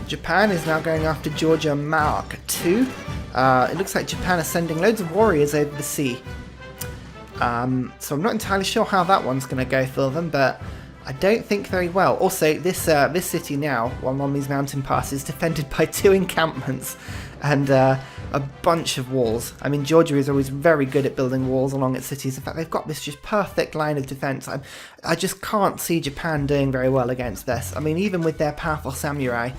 Japan is now going after Georgia Mark II. It looks like Japan is sending loads of warriors over the sea. So I'm not entirely sure how that one's going to go for them, but I don't think very well. Also, this city now, while on these mountain passes, is defended by 2 encampments and a bunch of walls. I mean, Georgia is always very good at building walls along its cities. In fact, they've got this just perfect line of defense. I just can't see Japan doing very well against this. I mean, even with their powerful samurai,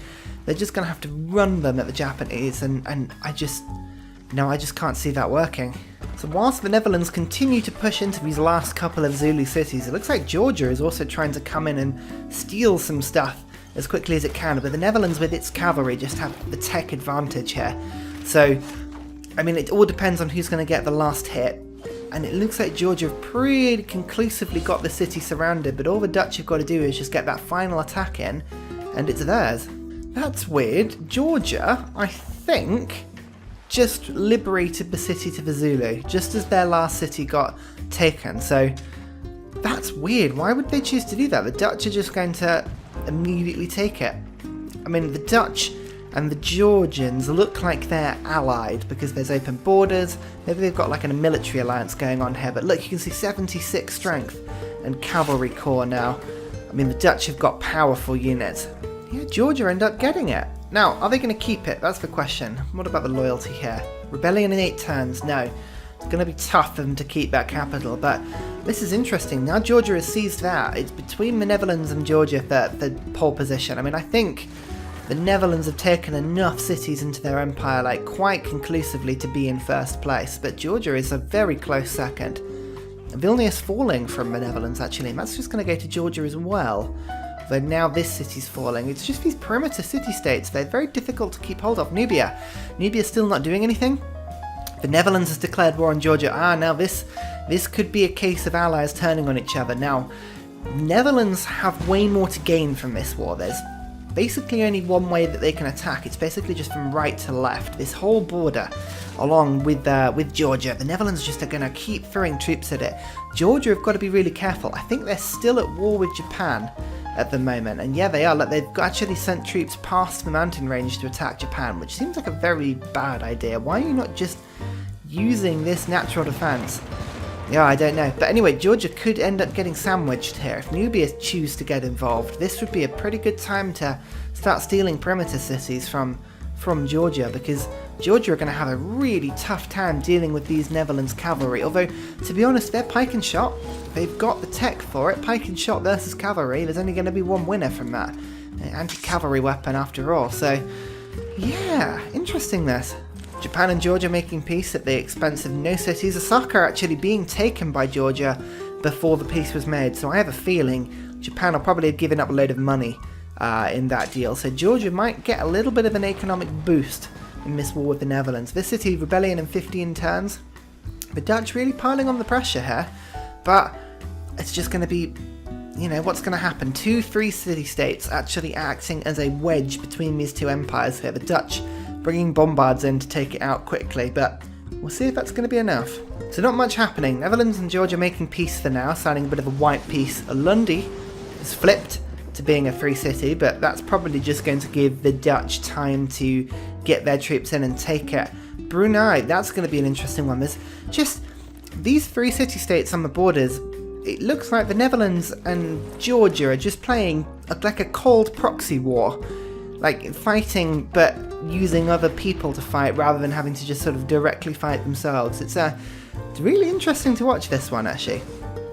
they're just going to have to run them at the Japanese, and I just can't see that working. So whilst the Netherlands continue to push into these last couple of Zulu cities, it looks like Georgia is also trying to come in and steal some stuff as quickly as it can, but the Netherlands with its cavalry just have the tech advantage here. So, I mean, it all depends on who's going to get the last hit, and it looks like Georgia have pretty conclusively got the city surrounded, but all the Dutch have got to do is just get that final attack in, and it's theirs. That's weird. Georgia, I think, just liberated the city to the Zulu, just as their last city got taken, so that's weird. Why would they choose to do that? The Dutch are just going to immediately take it. I mean, the Dutch and the Georgians look like they're allied because there's open borders. Maybe they've got like a military alliance going on here, but look, you can see 76 strength and cavalry corps now. I mean, the Dutch have got powerful units. Yeah, Georgia end up getting it. Now, are they going to keep it? That's the question. What about the loyalty here? Rebellion in 8 turns? No. It's going to be tough for them to keep that capital, but this is interesting. Now Georgia has seized that. It's between the Netherlands and Georgia for the pole position. I mean, I think the Netherlands have taken enough cities into their empire, like, quite conclusively to be in first place, but Georgia is a very close second. Vilnius falling from the Netherlands, actually, and that's just going to go to Georgia as well. Though now this city's falling. It's just these perimeter city-states. They're very difficult to keep hold of. Nubia's still not doing anything. The Netherlands has declared war on Georgia. Now this could be a case of allies turning on each other. Now, Netherlands have way more to gain from this war. There's basically only one way that they can attack. It's basically just from right to left. This whole border, along with Georgia, the Netherlands just are going to keep throwing troops at it. Georgia have got to be really careful. I think they're still at war with Japan at the moment, and yeah, they are. Like, they've actually sent troops past the mountain range to attack Japan, which seems like a very bad idea. Why are you not just using this natural defense? Yeah, I don't know. But anyway, Georgia could end up getting sandwiched here. If Nubia choose to get involved, this would be a pretty good time to start stealing perimeter cities from Georgia, because Georgia are going to have a really tough time dealing with these Netherlands cavalry. Although, to be honest, they're pike and shot. They've got the tech for it. Pike and shot versus cavalry. There's only going to be one winner from that. Anti-cavalry weapon after all. So, yeah, interesting this. Japan and Georgia making peace at the expense of no cities. Osaka actually being taken by Georgia before the peace was made. So I have a feeling Japan will probably have given up a load of money in that deal. So Georgia might get a little bit of an economic boost in this war with the Netherlands. This city, rebellion in 15 turns. The Dutch really piling on the pressure here. But it's just going to be, you know, what's going to happen? 2-3 city-states actually acting as a wedge between these two empires here. The Dutch bringing bombards in to take it out quickly, but we'll see if that's going to be enough. So not much happening. Netherlands and Georgia making peace for now, signing a bit of a white peace. Lundy is flipped to being a free city, but that's probably just going to give the Dutch time to get their troops in and take it. Brunei, that's going to be an interesting one. There's just these 3 city-states on the borders. It looks like the Netherlands and Georgia are just playing like a cold proxy war. Like fighting, but using other people to fight rather than having to just sort of directly fight themselves. It's really interesting to watch this one, actually.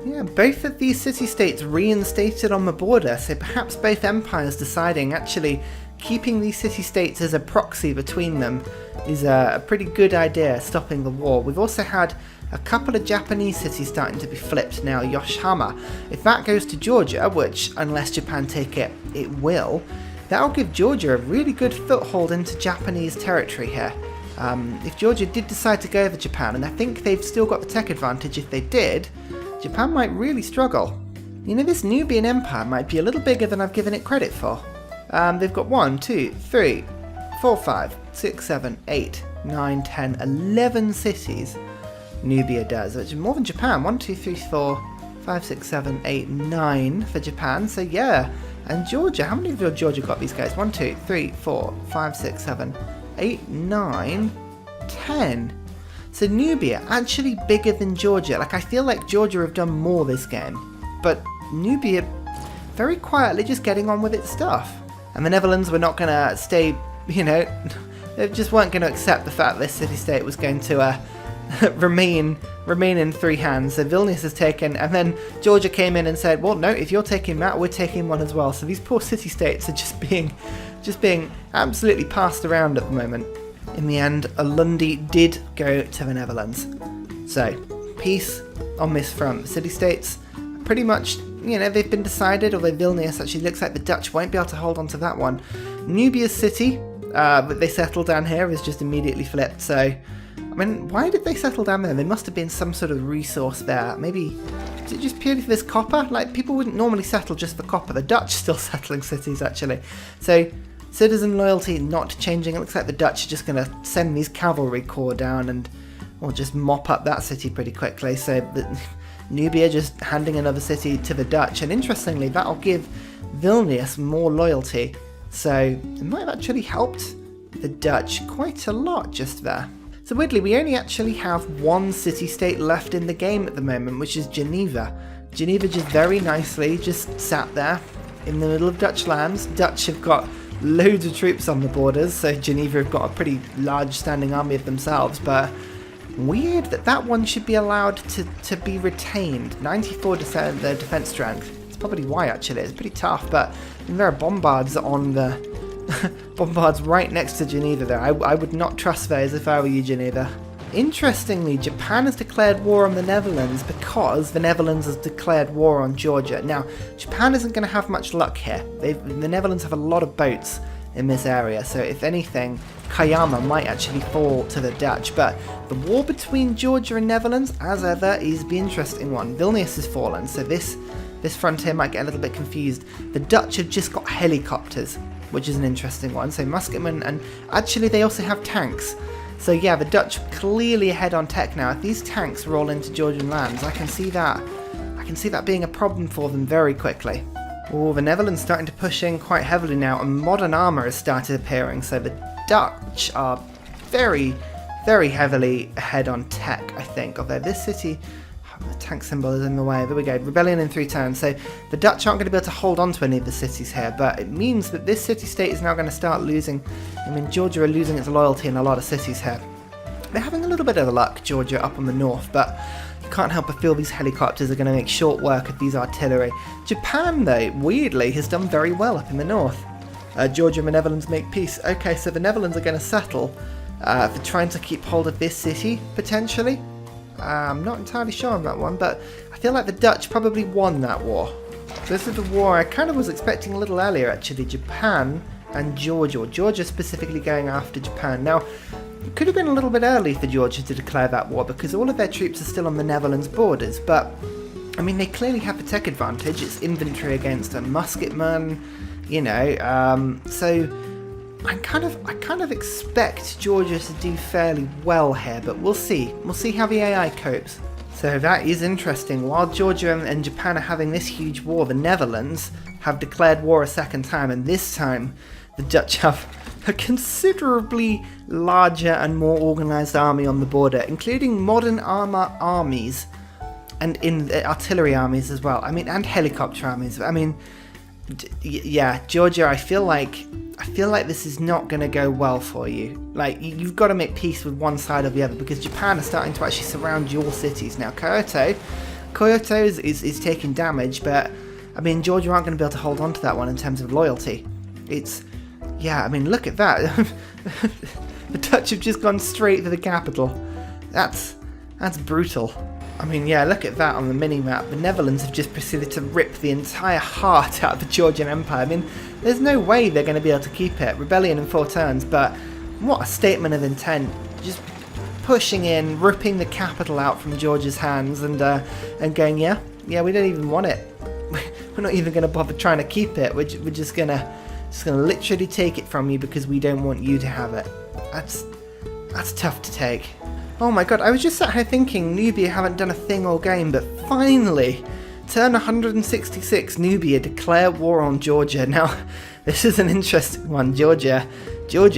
Yeah, both of these city-states reinstated on the border, so perhaps both empires deciding actually keeping these city-states as a proxy between them is a pretty good idea, stopping the war. We've also had a couple of Japanese cities starting to be flipped now. Yoshihama, if that goes to Georgia, which unless Japan take it, it will, that'll give Georgia a really good foothold into Japanese territory here. If Georgia did decide to go over Japan, and I think they've still got the tech advantage if they did, Japan might really struggle. You know, this Nubian empire might be a little bigger than I've given it credit for. They've got 1, 2, 3, 4, 5, 6, 7, 8, 9, 10, 11 cities. Nubia does, which is more than Japan. 1, 2, 3, 4, 5, 6, 7, 8, 9 for Japan. So yeah, And Georgia, how many of your Georgia got these guys? 1, 2, 3, 4, 5, 6, 7, 8, 9, 10. So Nubia, actually bigger than Georgia. Like, I feel like Georgia have done more this game. But Nubia, very quietly just getting on with its stuff. And the Netherlands were not going to stay, you know, they just weren't going to accept the fact this city-state was going to remain in 3 hands. So Vilnius has taken, and then Georgia came in and said, well, no, if you're taking that, we're taking one as well. So these poor city-states are just being absolutely passed around at the moment. In the end, Ulundi did go to the Netherlands. So, peace on this front. City-states, pretty much, you know, they've been decided, although Vilnius actually looks like the Dutch won't be able to hold on to that one. Nubia's city, that they settled down here, is just immediately flipped. So, I mean, why did they settle down there? There must have been some sort of resource there. Maybe, is it just purely for this copper? Like, people wouldn't normally settle just for copper. The Dutch still settling cities, actually. So, citizen loyalty not changing. It looks like the Dutch are just going to send these cavalry corps down and, or just mop up that city pretty quickly. So, Nubia just handing another city to the Dutch. And interestingly, that'll give Vilnius more loyalty. So, it might have actually helped the Dutch quite a lot just there. So weirdly, we only actually have one city-state left in the game at the moment, which is Geneva. Geneva just very nicely just sat there in the middle of Dutch lands. Dutch have got loads of troops on the borders, so Geneva have got a pretty large standing army of themselves, but weird that that one should be allowed to be retained. 94% their defense strength. It's probably why, actually. It's pretty tough, but there are bombards on the bombards right next to Geneva there. I would not trust those if I were you, Geneva. Interestingly, Japan has declared war on the Netherlands because the Netherlands has declared war on Georgia. Now, Japan isn't going to have much luck here. The Netherlands have a lot of boats in this area, so if anything, Kayama might actually fall to the Dutch. But the war between Georgia and Netherlands, as ever, is the interesting one. Vilnius has fallen, so this frontier might get a little bit confused. The Dutch have just got helicopters, which is an interesting one. So musketmen, and actually they also have tanks. So yeah, the Dutch clearly ahead on tech now. If these tanks roll into Georgian lands, I can see that being a problem for them very quickly. Oh, the Netherlands starting to push in quite heavily now, and modern armour has started appearing. So the Dutch are very, very heavily ahead on tech, I think. Although this city, the tank symbol is in the way. There we go. Rebellion in 3 turns. So the Dutch aren't going to be able to hold on to any of the cities here, but it means that this city-state is now going to start losing. I mean, Georgia are losing its loyalty in a lot of cities here. They're having a little bit of luck, Georgia, up on the north, but you can't help but feel these helicopters are going to make short work of these artillery. Japan, though, weirdly, has done very well up in the north. Georgia and the Netherlands make peace. Okay, so the Netherlands are going to settle for trying to keep hold of this city, potentially. I'm not entirely sure on that one, but I feel like the Dutch probably won that war. This is the war I kind of was expecting a little earlier, actually. Japan and Georgia, or Georgia specifically going after Japan. Now, it could have been a little bit early for Georgia to declare that war because all of their troops are still on the Netherlands borders, but I mean, they clearly have the tech advantage. It's infantry against a musketman, you know, so I kind of expect Georgia to do fairly well here, but we'll see. We'll see how the AI copes. So that is interesting. While Georgia and Japan are having this huge war, the Netherlands have declared war a second time, and this time the Dutch have a considerably larger and more organised army on the border, including modern armour armies and in artillery armies as well. I mean, and helicopter armies. I mean, yeah, Georgia, I feel like this is not going to go well for you. Like, you've got to make peace with one side or the other because Japan is starting to actually surround your cities now. Kyoto is taking damage, but I mean, Georgia aren't going to be able to hold on to that one in terms of loyalty. Yeah, I mean, look at that. The Dutch have just gone straight to the capital. That's brutal. I mean, yeah, look at that on the mini-map. The Netherlands have just proceeded to rip the entire heart out of the Georgian Empire. I mean, there's no way they're going to be able to keep it. Rebellion in 4 turns, but what a statement of intent. Just pushing in, ripping the capital out from Georgia's hands and going, yeah, we don't even want it. We're not even going to bother trying to keep it. We're just going to literally take it from you because we don't want you to have it. That's tough to take. Oh my god, I was just sat here thinking Nubia haven't done a thing all game, but finally Turn 166, Nubia declare war on Georgia. Now, this is an interesting one. Georgia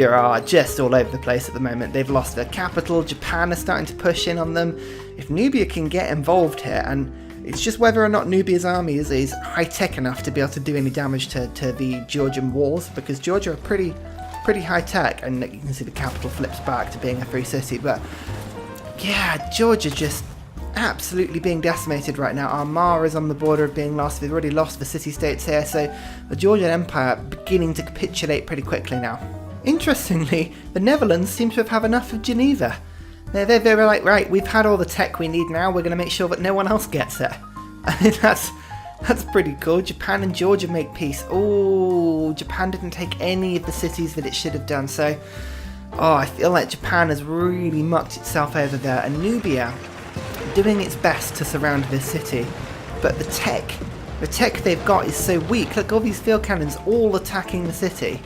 are just all over the place at the moment. They've lost their capital. Japan is starting to push in on them. If Nubia can get involved here, and it's just whether or not Nubia's army is high-tech enough to be able to do any damage to the Georgian walls, because Georgia are pretty high-tech, and you can see the capital flips back to being a free city. But yeah, Georgia just absolutely being decimated right now. Armagh is on the border of being lost. They've already lost the city-states here, so the Georgian Empire beginning to capitulate pretty quickly now. Interestingly, the Netherlands seem to have enough of Geneva. They were like, right, we've had all the tech we need now, we're going to make sure that no one else gets it. I think that's pretty cool. Japan and Georgia make peace. Oh, Japan didn't take any of the cities that it should have done, so I feel like Japan has really mucked itself over there, and Nubia doing its best to surround this city, but the tech they've got is so weak. Look, all these field cannons all attacking the city.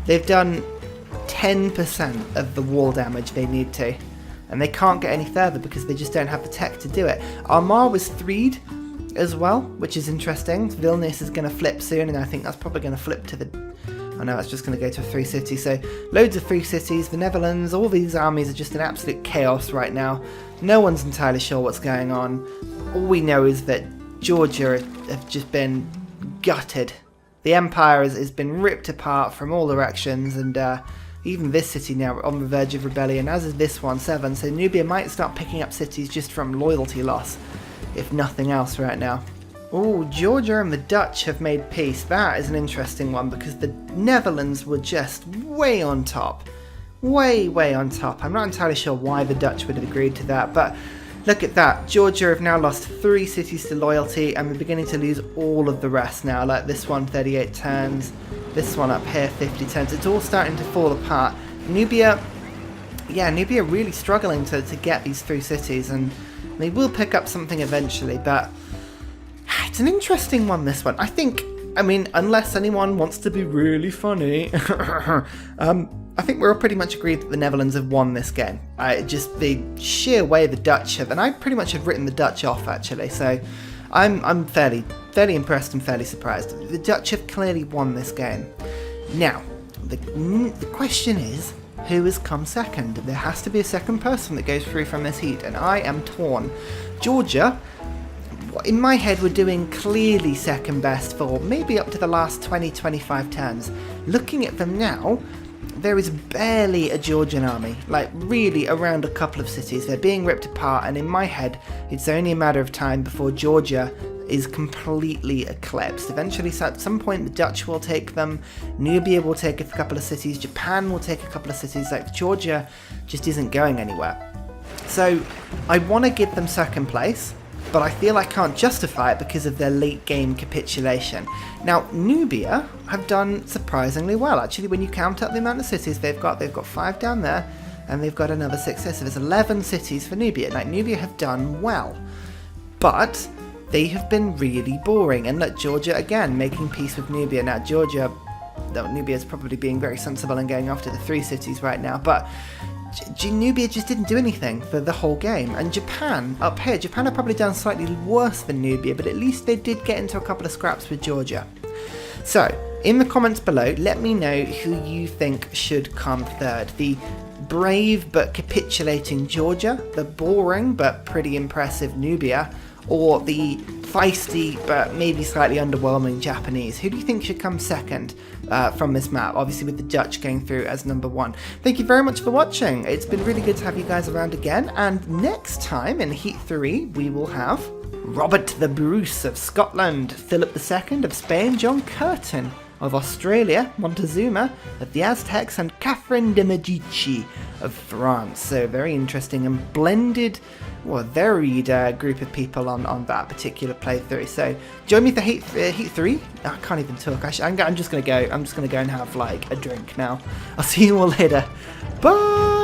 They've done 10% of the wall damage they need to, and they can't get any further because they just don't have the tech to do it. Armagh was freed as well, which is interesting. Vilnius is going to flip soon, and I think that's probably going to flip to the... Oh no, it's just going to go to a free city. So loads of free cities, the Netherlands, all these armies are just in absolute chaos right now. No one's entirely sure what's going on. All we know is that Georgia have just been gutted. The empire has been ripped apart from all directions, and even this city now on the verge of rebellion, as is this one, 7. So Nubia might start picking up cities just from loyalty loss, if nothing else right now. Oh, Georgia and the Dutch have made peace. That is an interesting one because the Netherlands were just way on top. Way on top. I'm not entirely sure why the Dutch would have agreed to that, but look at that. Georgia have now lost 3 cities to loyalty, and we're beginning to lose all of the rest now. Like this one, 38 turns. This one up here, 50 turns. It's all starting to fall apart. Nubia really struggling to get these 3 cities, and they will pick up something eventually, but it's an interesting one, this one. I mean, unless anyone wants to be really funny, I think we're all pretty much agreed that the Netherlands have won this game. Just the sheer way the Dutch have, and I pretty much have written the Dutch off, actually, so I'm fairly impressed and fairly surprised. The Dutch have clearly won this game. Now, the question is, who has come second? There has to be a second person that goes through from this heat, and I am torn. Georgia, in my head, we're doing clearly second best for maybe up to the last 20-25 turns. Looking at them now, there is barely a Georgian army, like really around a couple of cities. They're being ripped apart, and in my head, it's only a matter of time before Georgia is completely eclipsed. Eventually, at some point, the Dutch will take them, Nubia will take a couple of cities, Japan will take a couple of cities. Like, Georgia just isn't going anywhere. So, I want to give them second place, but I feel I can't justify it because of their late game capitulation. Now, Nubia have done surprisingly well, actually, when you count up the amount of cities they've got 5 down there, and they've got another 6 here, so there's 11 cities for Nubia. Like, Nubia have done well, but they have been really boring. And look, Georgia, again, making peace with Nubia. Now, Nubia is probably being very sensible and going after the 3 cities right now, but Nubia just didn't do anything for the whole game. And Japan, up here, Japan have probably done slightly worse than Nubia, but at least they did get into a couple of scraps with Georgia. So, in the comments below, let me know who you think should come third. The brave but capitulating Georgia, the boring but pretty impressive Nubia, or the feisty but maybe slightly underwhelming Japanese. Who do you think should come second from this map? Obviously with the Dutch going through as number 1. Thank you very much for watching. It's been really good to have you guys around again, and next time in Heat 3 we will have Robert the Bruce of Scotland, Philip II of Spain, John Curtin of Australia, Montezuma of the Aztecs, and Catherine de' Medici of France. So very interesting and blended, varied group of people on that particular playthrough. So join me for Heat 3. I can't even talk. I'm just gonna go and have like a drink now. I'll see you all later. Bye.